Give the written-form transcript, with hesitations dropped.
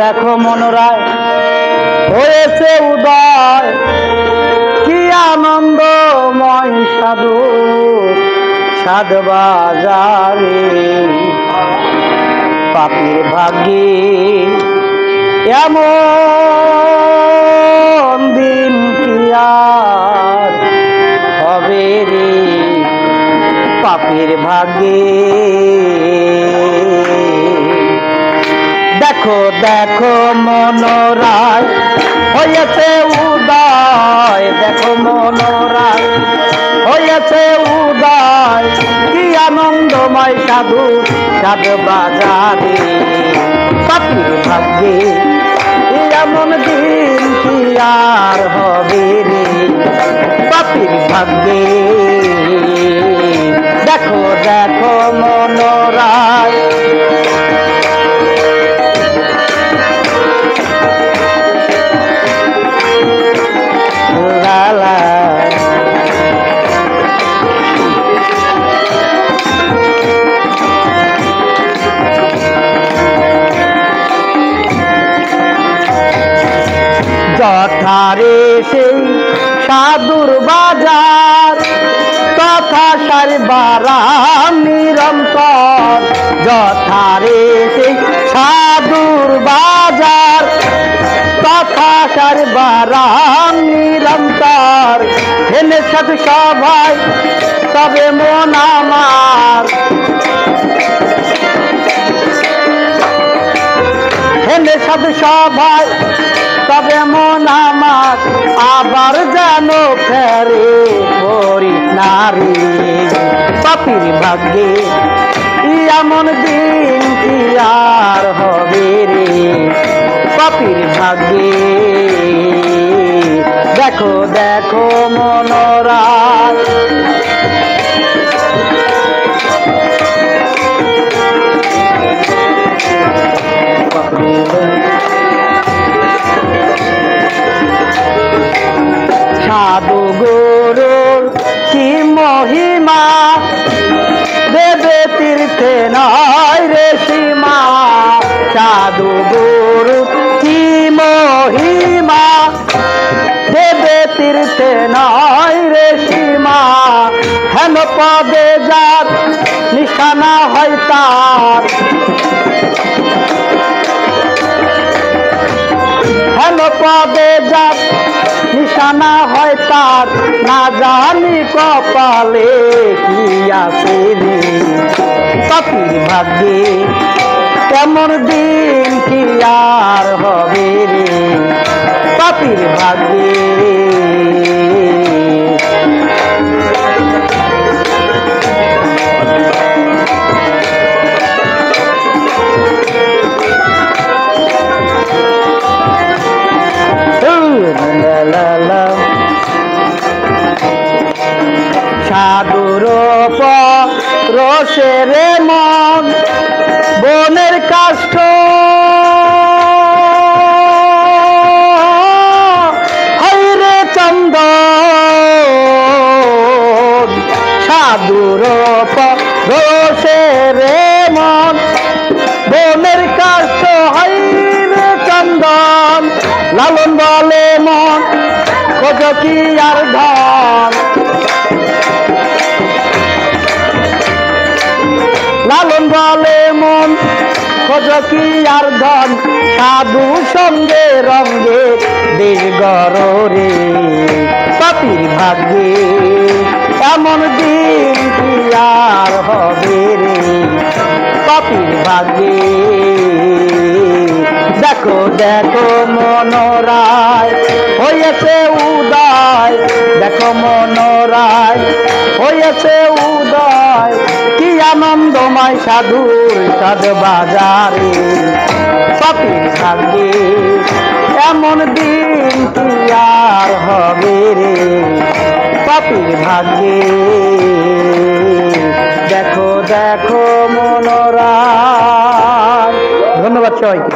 দেখো মনোরায় হয়েছে উদয়, কি আনন্দময় সাধু সাধ বাজারে। পাপীর ভাগ্যে এমন দিন কি আর হবে রে, পাপীর ভাগ্যে। দেখো দেখো মনোরায় হয়েছে উদয়, দেখো মনোরায় হয়েছে উদয়, কি আনন্দময় সাধু সাধ বাজারে। পাপীর ভাগ্যে এমন দিন কি আর হবে রে, পাপীর ভাগ্যে। দেখো দেখো মনোরায় যথারে সেই সাধুর বাজার, তথা সারবারাম নিরন্তর। যথারে সেই সাধুর বাজার, তথা সারবারাম নিরন্তর। হেনে সাধু সবাই তবে মন আমার, হেনে সাধু সবাই তবে মন আমার, আবার যেন ফেরে করি নারী। পাপীর ভাগ্যে এমন দিন কি আর হবে রে, পাপীর ভাগ্যে। দেখো দেখো মনোরায় সাধু গুরুর কি মহিমা, দেবে তীর্থে নয় রে সীমা। সাধু গুরু কি মহিমা, দেবে তীর্থে নয় রে সীমা। হেন পদে যার নিশানা হয় তার, হেন পদে যার নিশানা হয় তার। না জানি কপালে কি আছে রে, পাপীর ভাগ্যে কেমন দিন কি আর হবে রে, পাপীর ভাগ্যে। সাধুর রসে রে মন বনের কাষ্ঠ, হইরে চন্দন। সাধুর রসে রে মন বনের কাষ্ঠ, হইরে চন্দন। লালন বলে মন খোঁজ কি আর ধন, লালন বলে মন খোঁজ কি আর ধন। সাধু সঙ্গে রঙ্গে দেশ গরে, পাপীর ভাগ্যে এমন দিন কি আর হবে রে, পাপীর ভাগ্যে। দেখো দেখো মনোরায় হয়েছে উদয়, দেখো মনোরায় হয়েছে উদয়, কি আনন্দময় সাধুর সাধ বাজারে। পাপীর ভাগ্যে এমন দিন কি আর হবে রে, পাপীর ভাগ্যে। দেখো দেখো মনোরায়। ধন্যবাদ সবাইকে।